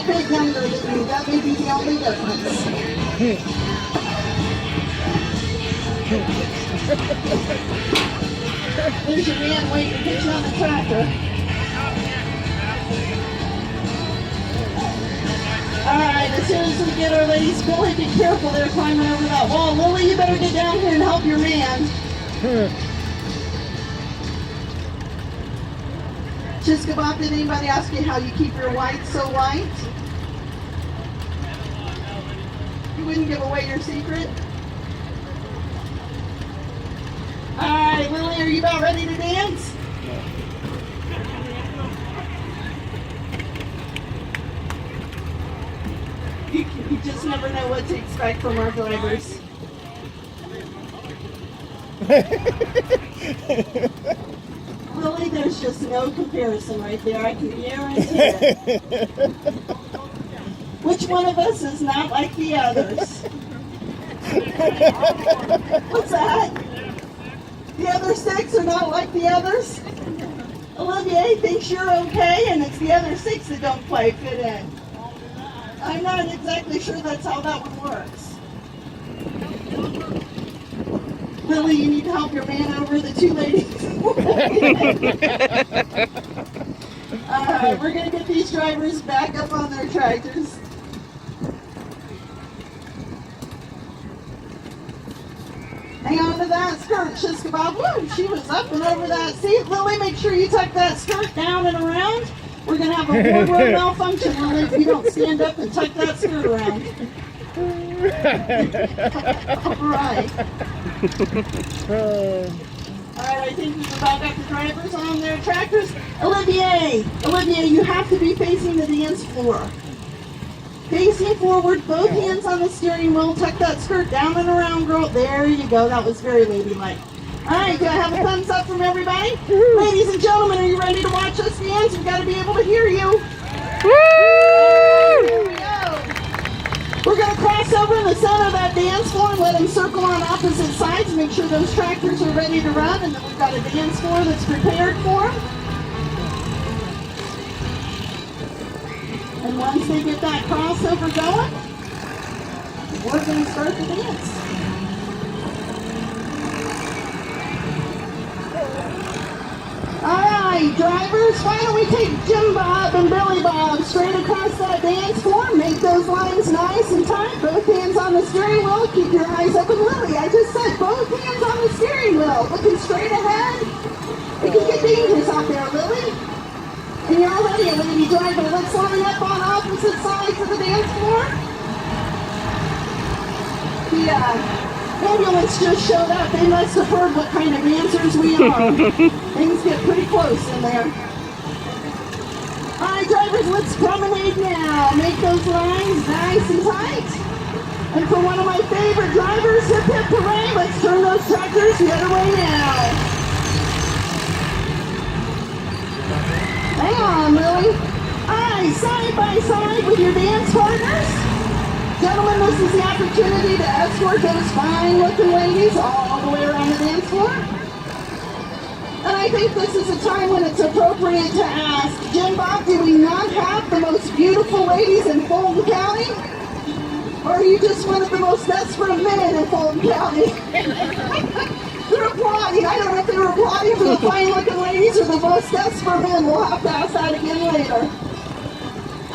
bit younger than you. That may be the only difference. There's your man waiting to get you on the tractor. Alright, as soon as we get our ladies, Billy, be careful, they're climbing over that wall. Lily, you better get down here and help your man. Shiska Bob, did anybody ask you how you keep your white so white? You wouldn't give away your secret? Alright, Lily, are you about ready to dance? You just never know what to expect from our drivers. Lily, there's just no comparison right there. I can guarantee it. Which one of us is not like the others? What's that? The other 6 are not like the others? Olivier thinks you're okay, and it's the other 6 that don't quite fit in. I'm not exactly sure that's how that one works. Lily, you need to help your man over the 2 ladies. Alright, we're going to get these drivers back up on their tractors. Hang on to that skirt, Shiska Bob. Woo, she was up and over that seat. Lily, make sure you tuck that skirt down and around. We're going to have a wardrobe malfunction, Lily, if you don't stand up and tuck that skirt around. Alright. Alright, I think we've about got the drivers on their tractors. Olivier, you have to be facing the dance floor. Facing forward, both hands on the steering wheel. Tuck that skirt down and around, girl. There you go. That was very ladylike. Alright, do I have a thumbs up from everybody? Ladies and gentlemen, are you ready to watch us dance? We've got to be able to hear you. Here we go. We're going to cross over in the center of that dance floor and let them circle on opposite sides. Make sure those tractors are ready to run, and then we've got a dance floor that's prepared for them. And once they get that crossover going, we're going to start the dance. Alright, drivers, why don't we take Jim Bob and Billy Bob straight across that dance floor. Make those lines nice and tight. Both hands on the steering wheel. Keep your eyes open. Lily, I just said both hands on the steering wheel. Looking straight ahead. It can get dangerous out there, Lily. And you're already a lady driver. Let's line up on opposite sides of the dance floor. The ambulance just showed up. They must have heard what kind of dancers we are. Things get pretty close in there. Alright, drivers, let's promenade now. Make those lines nice and tight. And for one of my favorite drivers, hip hip hooray, let's turn those tractors the other way now. Hang on, Lily. Alright, side by side with your dance partners. Gentlemen, this is the opportunity to escort those fine-looking ladies all the way around the dance floor. And I think this is a time when it's appropriate to ask, Jim Bob, do we not have the most beautiful ladies in Fulton County? Or are you just one of the most desperate men in Fulton County? They're applauding. I don't know if they were applauding for the fine-looking ladies or the most desperate men. We'll have to ask that again later.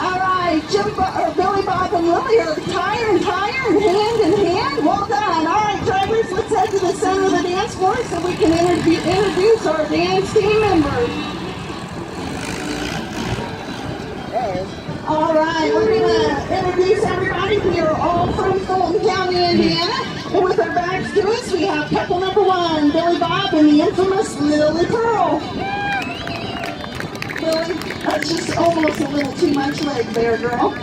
Alright, Billy Bob and Lily are tire and hand in hand. Well done. Alright, drivers, let's head to the center of the dance floor so we can introduce our dance team members. Alright, we're going to introduce everybody. We are all from Fulton County, Indiana. And with our backs to us, we have couple number 1, Billy Bob and the infamous Lily Pearl. Lily, that's just almost a little too much leg there, girl.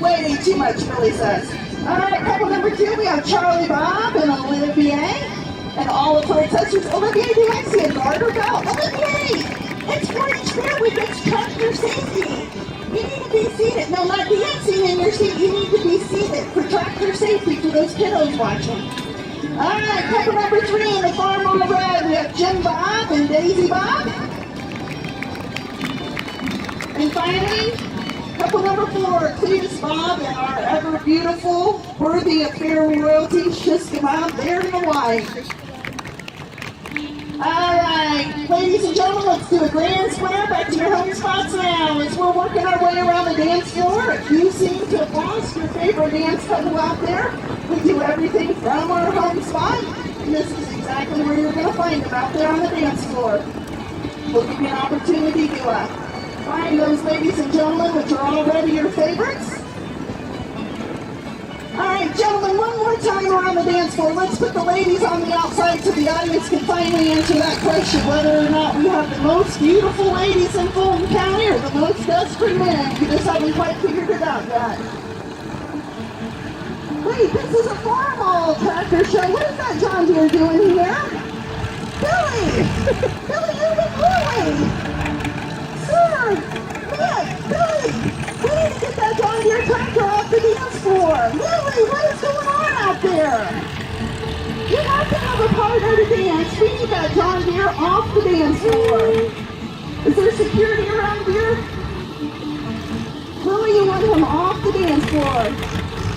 Way too much, Billy says. Alright, couple number 2, we have Charlie Bob and Olivier. And all of her accessories. Olivier, do I see a garter belt? Olivier! It's 4-H fair week. It's tractor safety. You need to be seated. No, not dancing in your seat. You need to be seated for tractor safety for those kiddos watching. Alright, couple number 3 in the farm on the red. We have Jim Bob and Daisy Bob. And finally, Couple number 4, Cletus Bob and our ever beautiful, worthy of fair royalty, Shiska Bob, there in the white. Alright, ladies and gentlemen, let's do a grand square back to your home spots now. As we're working our way around the dance floor, if you seem to have lost your favorite dance couple out there, we do everything from our home spot, and this is exactly where you're going to find them out there on the dance floor. We'll give you an opportunity to find those ladies and gentlemen which are already your favorites. Alright, gentlemen, one more time around the dance floor. Let's put the ladies on the outside so the audience can finally answer that question, whether or not we have the most beautiful ladies in Fulton County or the most desperate men. We just haven't quite figured it out yet. Wait, this is a formal tractor show. What is that John Deere doing here? Billy! Billy, you're the boy! Sir! Look, Billy! We need to get that John Deere tractor off the dance floor! Lily, what is going on out there? You have to have a partner to dance. We need that John Deere off the dance floor. Is there security around here? Lily, you want him off the dance floor.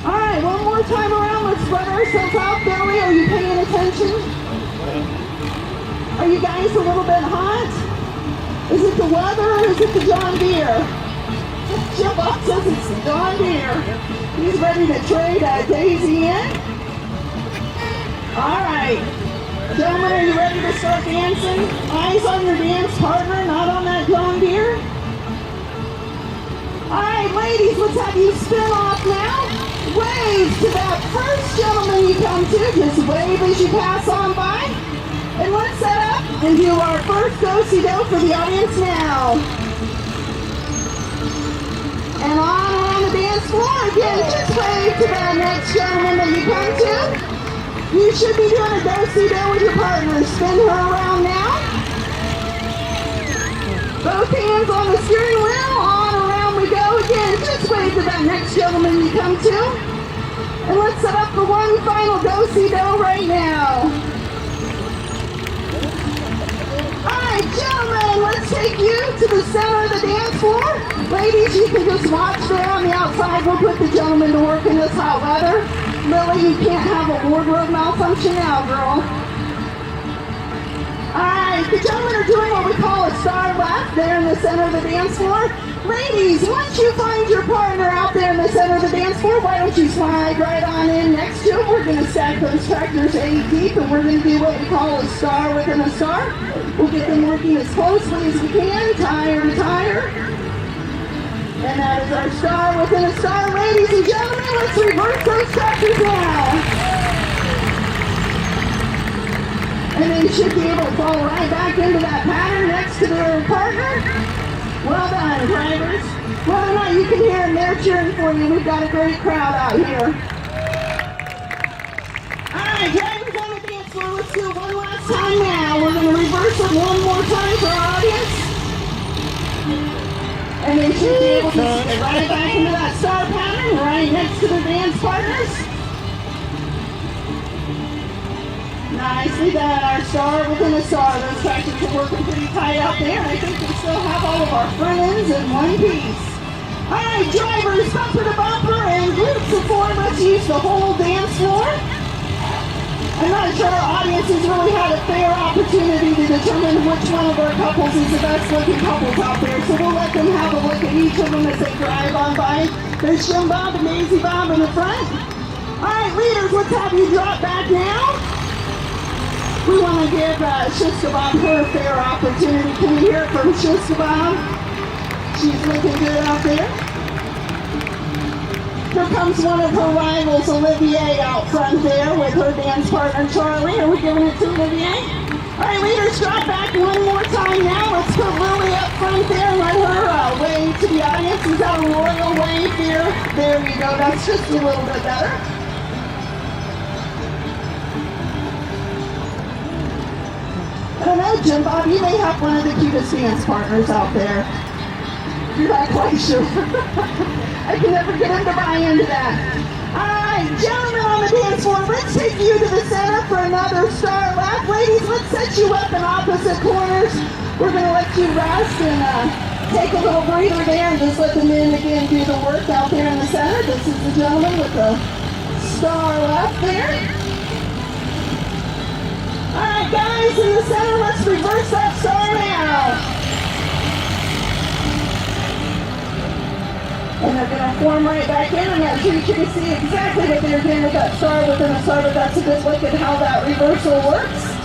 Alright, one more time around. Let's spread ourselves out. Billy, are you paying attention? Are you guys a little bit hot? Is it the weather or is it the John Deere? Jim Bob says it's the John Deere. He's ready to trade Daisy in. Alright. Gentlemen, are you ready to start dancing? Eyes on your dance partner, not on that John Deere. Alright, ladies, let's have you spin off now. Wave to that first gentleman you come to. Just wave as you pass on by. And let's set up and do our first do-si-do for the audience now. And on around the dance floor again, just wave to that next gentleman that you come to. You should be doing a do-si-do with your partner. Spin her around now. Both hands on the steering wheel, on around we go again. Just wave to that next gentleman you come to. And let's set up for one final do-si-do right now. Alright, gentlemen, let's take you to the center of the dance floor. Ladies, you can just watch there on the outside. We'll put the gentlemen to work in this hot weather. Lily, you can't have a wardrobe malfunction now, girl. Alright, the gentlemen are doing what we call a star lap there in the center of the dance floor. Ladies, once you find your partner out there in the center of the dance floor, why don't you slide right on in next to him? We're going to stack those tractors 8 deep, and we're going to do what we call a star within a star. We'll get them working as closely as we can, tire to tire. And that is our star within a star. Ladies and gentlemen, let's reverse those tractors now. And they should be able to fall right back into that pattern next to their partner. Well done, drivers. Whether or not you can hear them, they're cheering for you. We've got a great crowd out here. All right, drivers on the dance floor, let's do it one last time now. We're going to reverse it one more time for our audience. And they should be able to get right back into that star pattern, right next to their dance partners. Nicely done, our star within a star. Those tractors are working pretty tight out there. I think we still have all of our friends in one piece. All right, drivers, bumper to bumper and groups of 4. Let's use the whole dance floor. I'm not sure our audience has really had a fair opportunity to determine which one of our couples is the best looking couples out there. So we'll let them have a look at each of them as they drive on by. There's Jim Bob and Daisy Bob in the front. All right, leaders, let's have you drop back now. We want to give Shiska Bob her fair opportunity. Can we hear it from Shiska Bob? She's looking good out there. Here comes one of her rivals, Olivier, out front there with her dance partner, Charlie. Are we giving it to Olivier? All right, leaders, drop back one more time now. Let's put Lily up front there and let her wave to the audience. Is that a royal wave here? There you go. That's just a little bit better. I don't know, Jim Bob, you may have one of the cutest dance partners out there. You're not quite sure. I can never get him to buy into that. All right, gentlemen on the dance floor, let's take you to the center for another star lap. Ladies, let's set you up in opposite corners. We're going to let you rest and take a little breather there and just let the men again do the work out there in the center. This is the gentleman with the star left there. All right, guys, in the center, let's reverse that star now. And they're going to form right back in. I'm not sure you can see exactly what they're doing with that star within the star, but that's a good look at how that reversal works.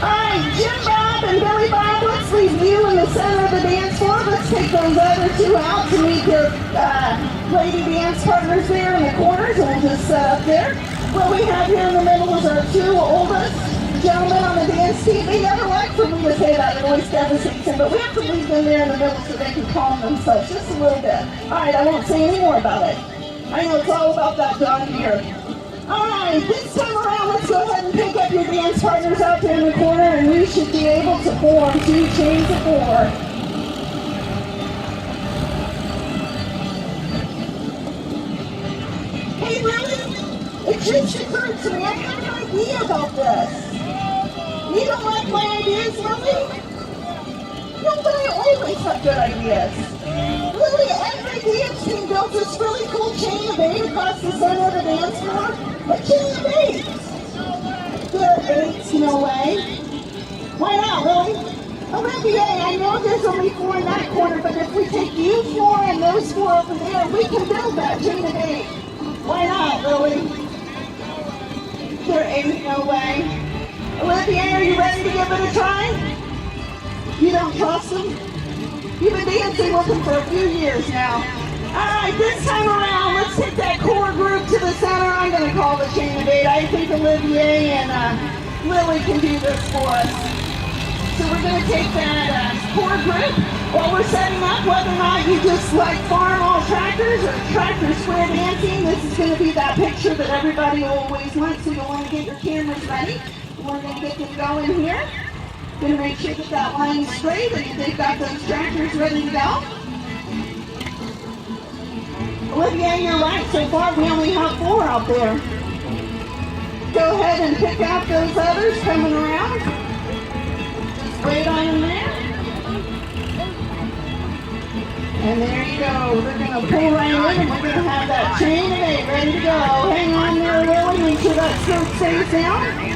All right, Jim Bob and Billy Bob, let's leave you in the center of the dance floor. Let's take those other two out to meet their lady dance partners there in the corners, and we'll just set up there. What we have here in the middle is our two oldest gentlemen on the dance team. They never like for me to say that, it always devastates them, but we have to leave them there in the middle so they can calm themselves just a little bit. All right, I won't say any more about it. I know it's all about that John here. All right, this time around, let's go ahead and pick up your dance partners out there in the corner, and we should be able to form 2 chains of 4. Hey, really? It just occurred to me, I have an idea about this. You don't like my ideas, Lily? No, but I always have good ideas. Lily, every dance team built this really cool chain of 8 across the center of the dance floor. A chain of 8. There are 8, no way. Why not, Lily? Olivia, I know there's only 4 in that corner, but if we take you 4 and those 4 over there, we can build that chain of 8. Why not, Lily? There ain't no way. Olivia, are you ready to give it a try? You don't trust them? You've been dancing with them for a few years now. All right, this time around, let's take that core group to the center. I'm going to call the chain of 8. I think Olivier and Lily can do this for us. So we're going to take that core group while we're setting up, whether or not you just like farm all tractors or tractor square dancing. This is going to be that picture that everybody always wants, so you'll want to get your cameras ready. We're going to get them going here. Going to make sure that that line's straight and they've got those tractors ready to go. Olivia, you're right. So far, we only have 4 out there. Go ahead and pick out those others coming around. Just wait on them there. And there you go. They're going to pull right in and we're going to have that chain of 8 ready to go. Hang on there, Lily. Make sure that skirt stays down.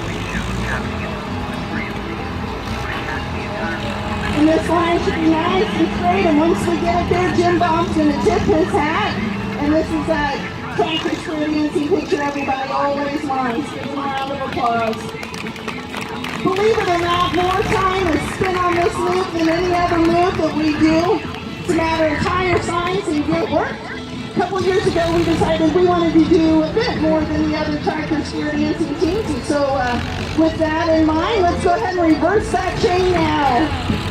And this line should be nice and straight, and once we get it there, Jim Bob's going to tip his hat. And this is that tractor square dancing picture everybody always wants. Give him a round of applause. Believe it or not, more time is spent on this move than any other move that we do. It's a matter of tire signs and good work. A couple years ago, we decided we wanted to do a bit more than the other tractor square dancing teams. And so with that in mind, let's go ahead and reverse that chain now.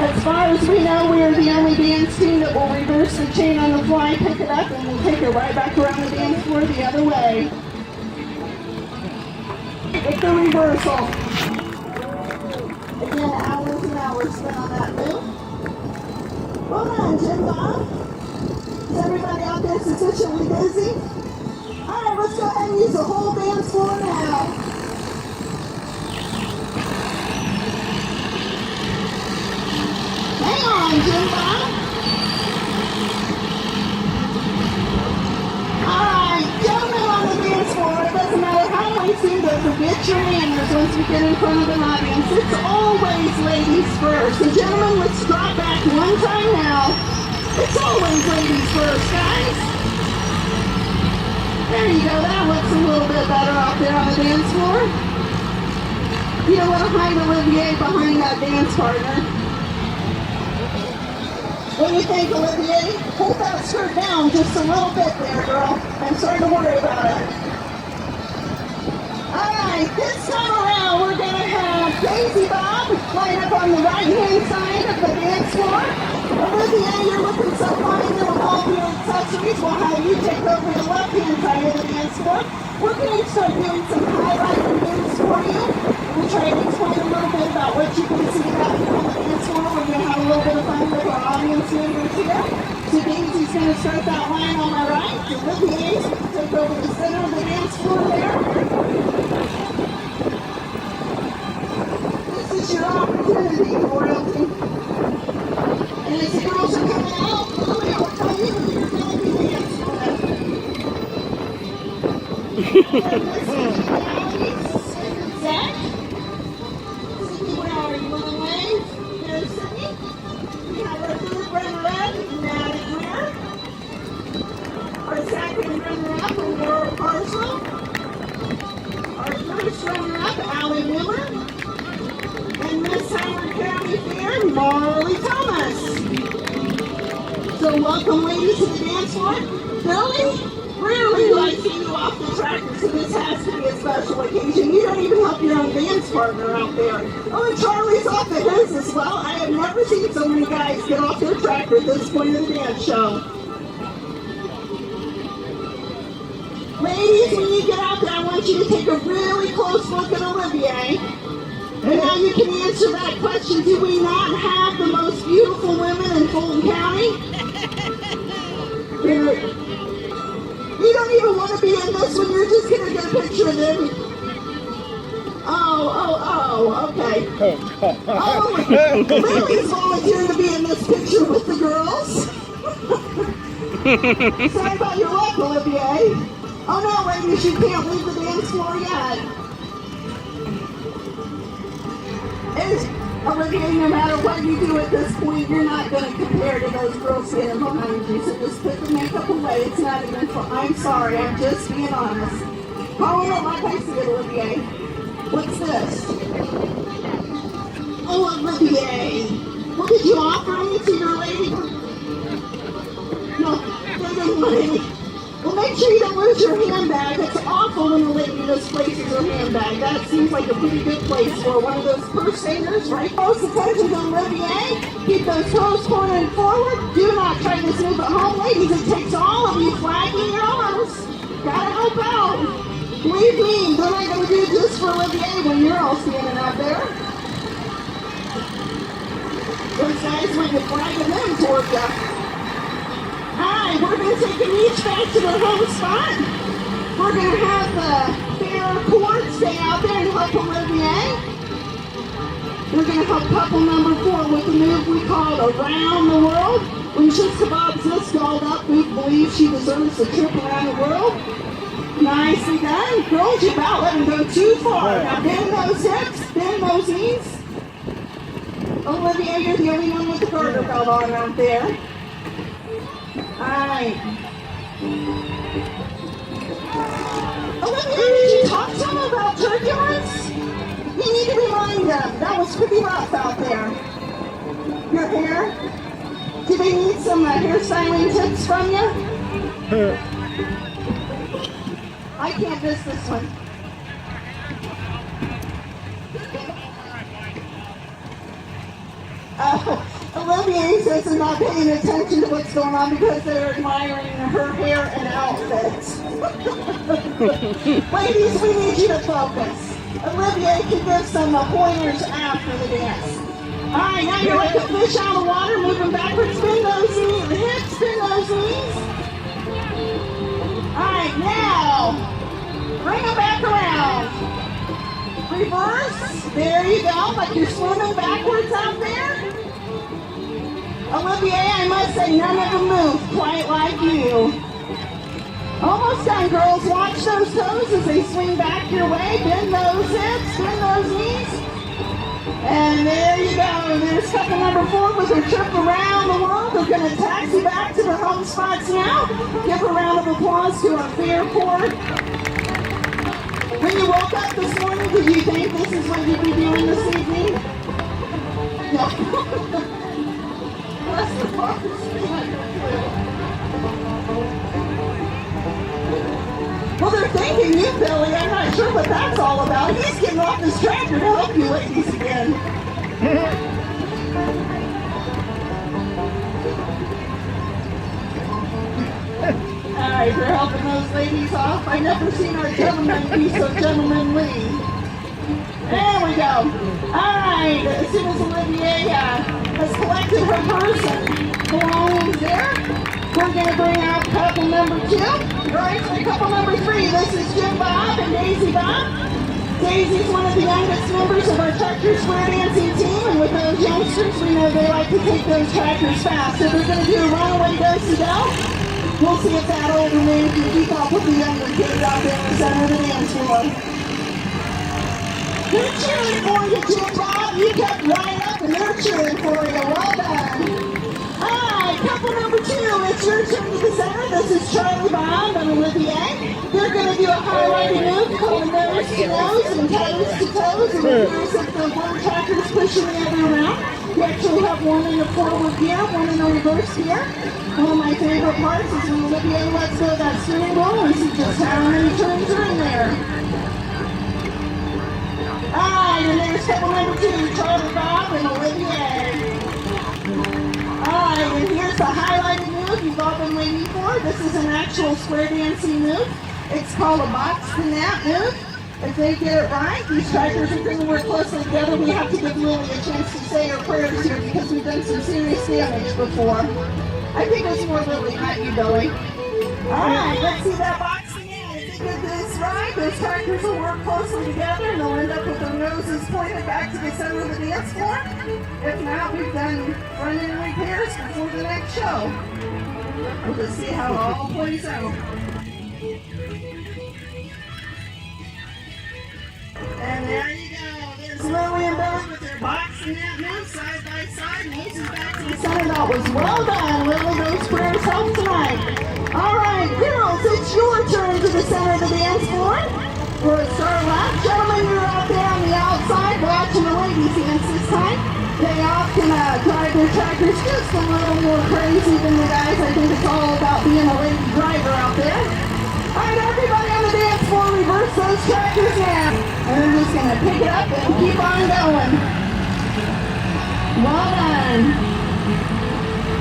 As far as we know, we are the only dance team that will reverse the chain on the fly, pick it up, and we'll take it right back around the dance floor the other way. With the reversal. Again, hours and hours spent on that move. Well done, Jim Bob. Is everybody out there sufficiently busy? All right, let's go ahead and use the whole dance floor now. Hang on, Jim Bob. All right, gentlemen on the dance floor, it doesn't matter how we seem to forget your manners once we get in front of an audience. It's always ladies first. And gentlemen, let's drop back one time now. It's always ladies first, guys. There you go. That looks a little bit better out there on the dance floor. You don't want to hide Olivier behind that dance partner. What do you think, Olivier? Hold that skirt down just a little bit there, girl. I'm starting to worry about it. All right, this time around, we're going to have Daisy Bob line up on the right-hand side of the dance floor. Olivia, you're looking so fine there with all your accessories. We'll have you take over the left-hand side of the dance floor. We're going to start doing some highlight moves for you. We'll try to explain a little bit about what you can see out here on the dance floor. We're going to have a little bit of fun with our audience members here. So Daisy's going to start that line on my right. Olivier's going to take over the center of the dance floor there. is your opportunity, royalty. And as the girls are coming out, we'll tell you who you're going to be dancing with. Zach? Sydney, where are you? On the way? There's Sydney. We have our third runner-up, Maddie Greer. Our second runner-up, Laura Parslow. Our first runner-up, Allie Wimmer. And Miss Howard County Fair, Marley Thomas. So welcome, ladies, to the dance floor. Billy, rarely do I see you off the tractor, so this has to be a special occasion. You don't even help your own dance partner out there. Oh, and Charlie's off the his as well. I have never seen so many guys get off their tractor at this point in the dance show. Ladies, when you get out there, I want you to take a really close look at Olivier. And now you can answer that question, do we not have the most beautiful women in Fulton County? You don't even want to be in this one, you're just going to get a picture of them. Okay. Oh, Lily's volunteering to be in this picture with the girls. Sorry about your luck, Olivier. Oh no, ladies, you can't leave the dance floor yet. Olivier, no matter what you do at this point, you're not going to compare to those girls standing behind you. So just put the makeup away. It's not even fun. I'm sorry. I'm just being honest. Calling it like I see it, Olivier. What's this? Oh, Olivier. Well, did you offer any to your lady? No, they didn't want any. Well, make sure you don't lose your handbag. It's awful when a lady misplaces her handbag. That seems like a pretty good place for one of those purse hangers, right? Close attention to Olivier. Keep those toes pointed forward. Do not try this move at home, ladies. It takes all of you flagging your arms. Gotta help out. Believe me, they're not gonna do this for Olivier when you're all standing out there. Those guys might be flagging them toward you. Hi, we're going to take them each back to their home spot. We're going to have the fair court stay out there and help Olivier. We're going to help couple number 4 with a move we call Around the World. When she's above this dolled up, we believe she deserves a trip around the world. Nicely done. Girls, you about let them go too far. Now bend those hips, bend those knees. Olivier, you're the only one with the garter belt on out there. Alright. Olivier, did you talk to them about turbulence? You need to remind them. That was pretty rough out there. Your hair? Do they need some hairstyling tips from you? I can't miss this one. Olivier says they're not paying attention to what's going on because they're admiring her hair and outfit. Ladies, we need you to focus. Olivier can give some pointers after the dance. Alright, now you're like a fish out of water, moving backwards. Spin those knees, hips, spin those knees. Alright, now, bring them back around. Reverse, there you go, like you're swimming backwards out there. Olivier, I must say, none of them move quite like you. Almost done, girls. Watch those toes as they swing back your way. Bend those hips, bend those knees. And there you go. There's couple number 4 with her trip around the world. They're going to taxi back to their home spots now. Give a round of applause to our fair court. When you woke up this morning, did you think this is what you'd be doing this evening? No. Well, they're thanking you, Billy. I'm not sure what that's all about. He's getting off his tractor to help you ladies again. All right, we're helping those ladies off. I've never seen our gentlemen be so gentlemanly. There we go. All right, as soon as Olivier has collected her purse and belongings there, we're going to bring out couple number 2. Right, so couple number 3. This is Jim Bob and Daisy Bob. Daisy's one of the youngest members of our tractor square dancing team, and with those youngsters, we know they like to take those tractors fast. So they're going to do a runaway do-si-do. We'll see if that older man can keep up with the younger kids out there in the center of the dance floor. They're cheering for you, Jim Bob. You kept right up and they're cheering for you. Well done. Alright, couple number 2, it's your turn to the center. This is Charlie Bond and Olivier. They're going to do a highlighting move called nose to nose and toes to toes. And it appears that the one tractor is pushing the other around. You actually have one in the forward gear, one in the reverse gear. One of my favorite parts is when Olivier lets go of that steering wheel and see just how many turns are in there. Alright, and there's couple number 2, Charlie Bob and Olivier. Alright, and here's the highlighted move you've all been waiting for. This is an actual square dancing move. It's called a box to nap move. If they get it right, these tractors are going to work closely together. We have to give Lily a chance to say her prayers here because we've done some serious damage before. I think it's more Lily, not you, Billy. Alright, let's see that box again. If they get this right, those tractors will work closely together and they'll end up with their noses pointed back to the center of the dance floor. If not, we've done front-end repairs before the next show. We'll just see how it all plays out. And there you go. There's Lily and Billy with their boxing that move side by side. Noses back to the center. That was well done. Lily, those prayers help tonight. All right, girls, it's your turn to the center of the dance floor. For a start lap. Gentlemen, you're out there on the outside watching the ladies dance this time. They often drive their tractors just a little more crazy than the guys. I think it's all about being a lady driver out there. All right, everybody on the dance floor, reverse those tractors now. And we're just going to pick it up and keep on going. Well done.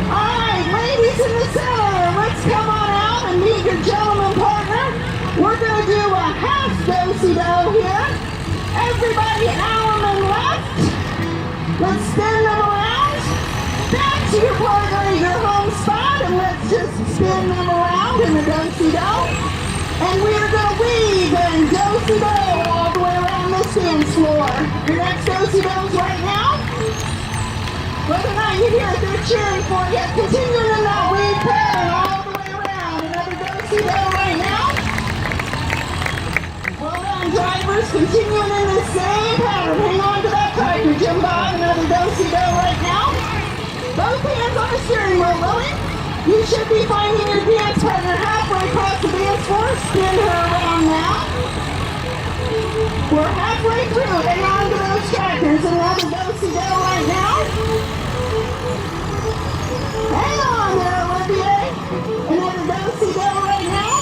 All right, ladies in the center, let's come on out and meet your gentleman partner. We're going to do a half do-si-do here. Everybody arm and left. Let's spin them around. Back to your partner at your home spot, and let's just spin them around in the do-si-do. And we're going to weave and do-si-do all the way around this dance floor. Your next do-si-do's right now. Whether or not you hear it, they're cheering for you. Continuing in that weave pattern all the way around. Another do-si-do right now. Well done, drivers. Continuing in the same pattern. Hang on to that tractor, Jim Bob. Another do-si-do right now. Both hands on the steering wheel, Lily. You should be finding your dance partner halfway across the dance floor. Spin her around now. We're halfway through. Hang on to those tractors. Another do-si-do right now. Hang on there, Olivier. Another do-si-do right now.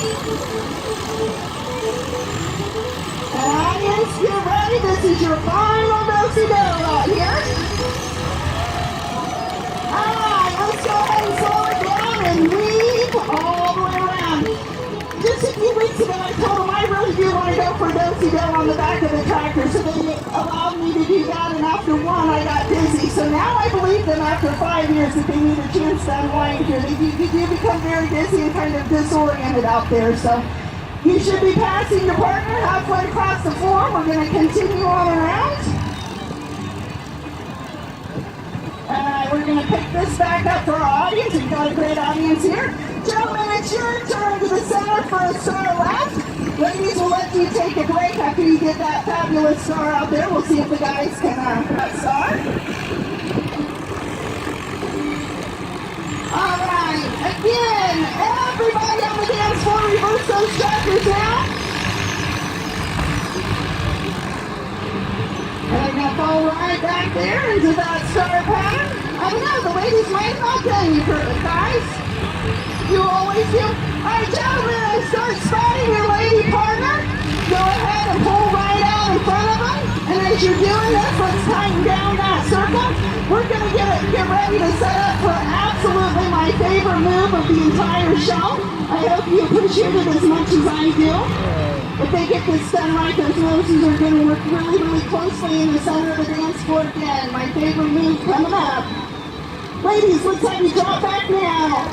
And audience, get ready. This is your final do-si-do out here. Alright, let's go ahead and slow it down and weave all the way around. Just a few weeks ago, I told them I really do want to go for do-si-do on the back of the tractor, so they allowed me to do that, and after one, I got dizzy. So now I believe them after 5 years that they need a chance to unwind here. They do become very dizzy and kind of disoriented out there, so you should be passing your partner halfway across the floor. We're going to continue on around. We're going to pick this back up for our audience. We've got a great audience here. Gentlemen, it's your turn to the center for a star lap. Ladies, we'll let you take a break after you get that fabulous star out there. We'll see if the guys can put that star. All right. Again, everybody on the dance floor, reverse those tractors now. And I'm going to fall right back there into that star pattern. I don't know, the ladies might not tell you for it, guys. You always do. All right, gentlemen, start spotting your lady partner. Go ahead and pull right out in front of them. And as you're doing this, let's tighten down that circle. We're going to get ready to set up for absolutely my favorite move of the entire show. I hope you appreciate it as much as I do. If they get this done right, those noses are going to work really, really closely in the center of the dance floor again. My favorite move coming up. Ladies, let's have you drop back now.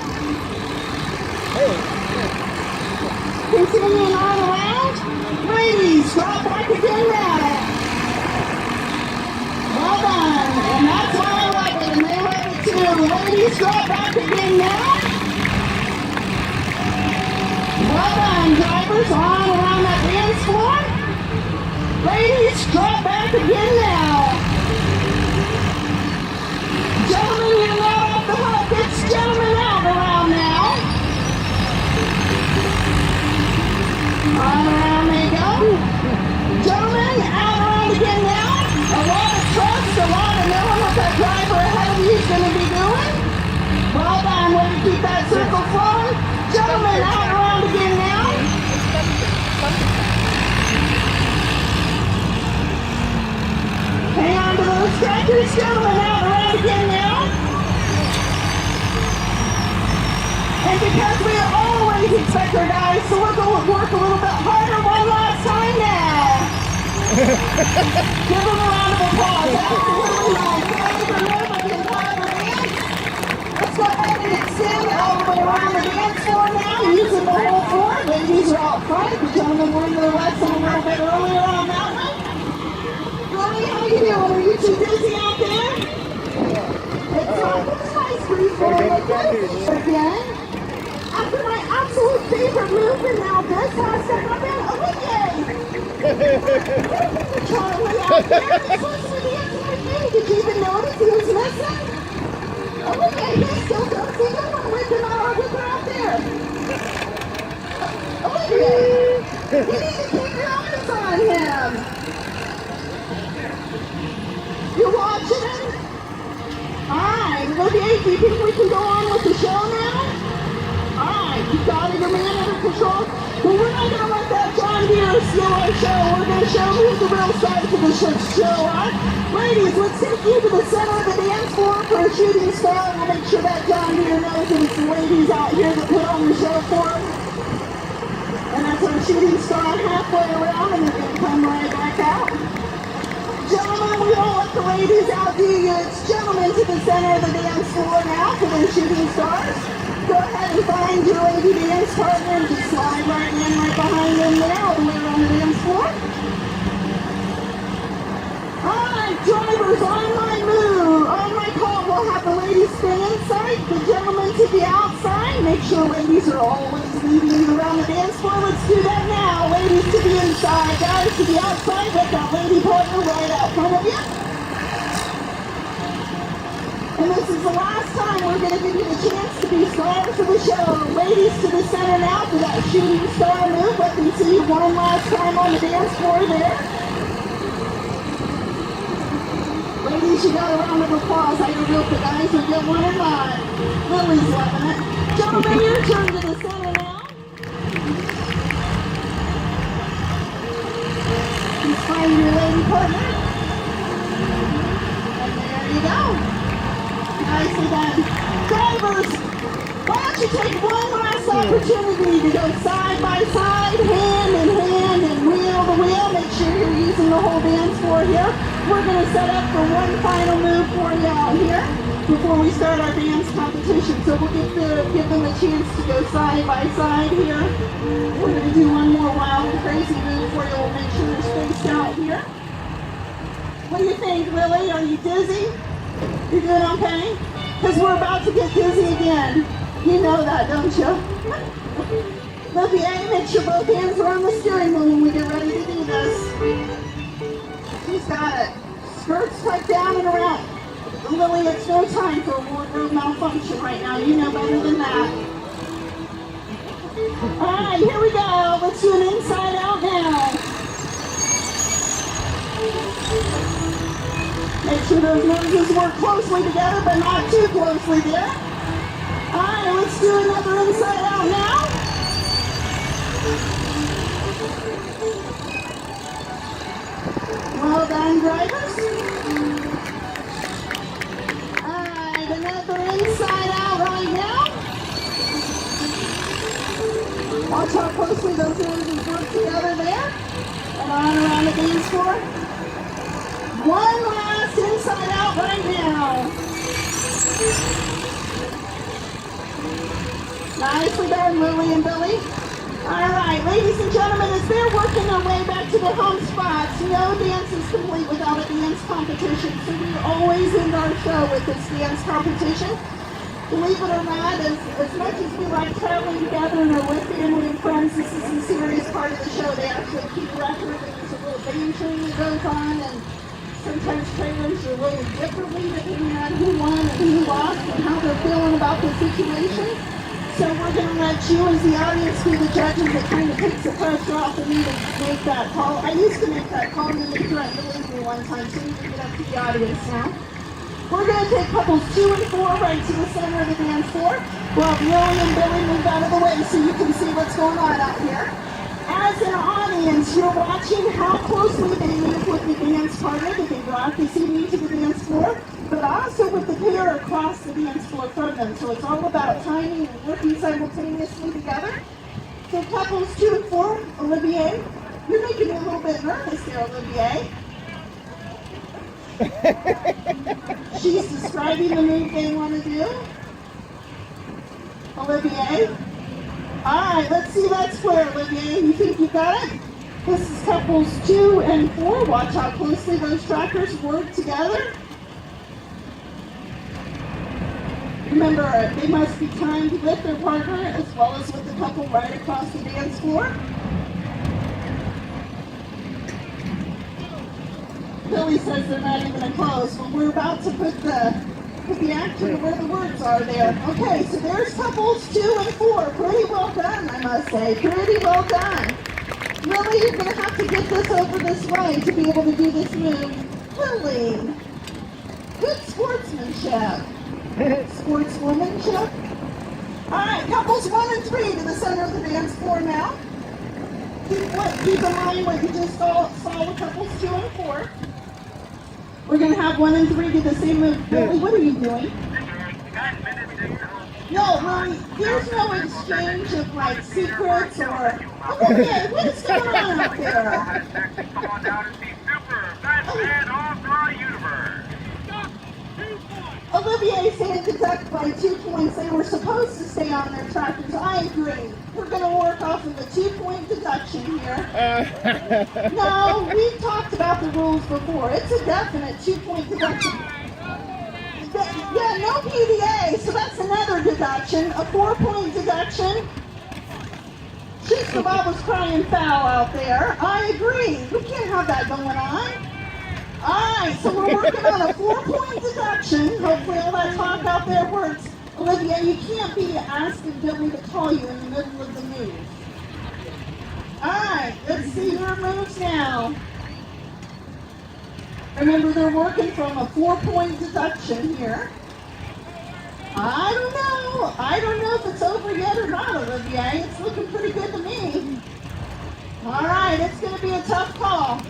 Continuing on around. Ladies, drop back again now. Well done. And that's why I love it. And they love it too. Ladies, drop back again now. Well done, drivers. On around that dance floor. Ladies, drop back again now. Gentlemen, you're not off the hook. It's gentlemen out around now. On around they go. Gentlemen, out around again now. A lot of trust, a lot of knowing what that driver ahead of you is going to be doing. Well done, way to keep that circle flowing. Gentlemen, out around again now. Hang on to those crackers, gentlemen, out around again now. And because we always expect our guys to work a little bit harder one last time now. Give them a round of applause. Absolutely nice. Let's go ahead and extend all the way around the dance floor now, using the whole floor. Ladies are out front. The gentlemen were in their lesson a little bit earlier on that one. Lily, how you doing? Are you too busy out there? It's nice breeze blowing like this. Again, after my absolute favorite movement now, this has to happen. Olivier! Charlie out there, this was for the entire Did you even notice he was missing? Olivier, he's still dancing. I'm not with him out there. Olivier, you need to keep your eyes on him. You're watching him? Alright, Olivier, do you think we can go on with the show now? Alright, you got it, your man under control. Well, we're not going to let that John Deere steal our show. We're going to show you the real side to the show, alright? Ladies, let's take you to the center of the dance floor for a shooting star. We'll make sure that John Deere knows that it's the ladies out here that put on the show for him. And that's our shooting star halfway around, and they're going to come right back out. Gentlemen, we don't let the ladies outdo you. It's gentlemen to the center of the dance floor now for their shooting stars. Go ahead and find your lady dance partner and just slide right in right behind them there all the way around the dance floor. Alright, drivers, on my move, on my call, we'll have the ladies spin inside, the gentlemen to the outside. Make sure ladies are always leading you around the dance floor. Let's do that now. Ladies to the inside, guys to the outside. Let that lady partner right out front of you. And this is the last time we're going to give you the chance to be stars of the show. Ladies to the center now for that shooting star move. Let them see you one last time on the dance floor there. Ladies, you got a round of applause. I don't know if the guys will get one or not. Lily's loving it. Gentlemen, your turn to the center now. Just find your lady partner. And there you go. Nicely done. Drivers, why don't you take one last opportunity to go side by side, hand in hand, and wheel to wheel. Make sure you're using the whole dance floor here. We're going to set up for one final move for you out here before we start our dance competition. So we'll give them a chance to go side by side here. We're going to do one more wild and crazy move for you. We'll make sure they're spaced out here. What do you think, Lily? Are you dizzy? You doing okay? Because we're about to get dizzy again. You know that, don't you? Olivia, make sure both hands are on the steering wheel when we get ready to do this. She's got it. Skirts tucked down and around. Lily, it's no time for a wardrobe malfunction right now. You know better than that. Alright, here we go. Let's do an inside out now. Make sure those noses work closely together, but not too closely there. Alright, let's do another inside out now. Well done, drivers. Alright, another inside out right now. Watch how closely those noses work together there. And on around the dance floor. One last inside out right now. Nicely done, Lily and Billy. All right, ladies and gentlemen, as they're working their way back to their home spots, no dance is complete without a dance competition. So we always end our show with this dance competition. Believe it or not, as much as we like traveling together and are with family and friends, this is a serious part of the show. They actually keep record, and there's a little bantering that goes on, and sometimes trailers are rated differently depending on who won and who lost and how they're feeling about the situation. So we're going to let you as the audience be the judges. It kind of takes the pressure off of me to make that call. I used to make that call and then they threatened to leave me one time, so we can get up to the audience now. We're going to take couples 2 and 4 right to the center of the dance floor. We'll have Lily and Billy move out of the way so you can see what's going on out here. As an audience, you're watching how closely they move with the dance partner that they brought this evening to the dance floor, but also with the pair across the dance floor from them. So it's all about timing and working simultaneously together. So couples 2 and 4, Olivier, you're making me a little bit nervous there, Olivier. She's describing the move they want to do. Olivier. All right, let's see that square, Olivier. You think you got it? This is couples 2 and 4. Watch how closely those trackers work together. Remember, they must be timed with their partner as well as with the couple right across the dance floor. Billy says they're not even close, but we're about to put the action where the words are there. Okay, so there's couples 2 and 4. Pretty well done, I must say. Pretty well done. Lily, you're going to have to get this over this way to be able to do this move. Lily, good sportsmanship. Sportswomanship. All right, couples 1 and 3 to the center of the dance floor now. Keep in mind what you just saw with couples 2 and 4. We're going to have 1 and 3 do the same move. Billy, what are you doing? No, Lily, there's no exchange of like secrets or... Okay, what is going on out there? Come on down and see Super Best Man of the Universe. Olivier said deduct by 2 points. They were supposed to stay on their trackers. I agree. We're going to work off of a 2-point deduction here. No, we've talked about the rules before. It's a definite 2-point deduction. Yeah, no PDA, so that's another deduction. A 4-point deduction. She's the Bob was crying foul out there. I agree. We can't have that going on. Alright, so we're working on a 4-point deduction. Hopefully all that talk out there works. Olivia, you can't be asking Billy to call you in the middle of the move. Alright, let's see your moves now. Remember, they're working from a 4-point deduction here. I don't know if it's over yet or not, Olivia. It's looking pretty good to me. Alright, it's going to be a tough call.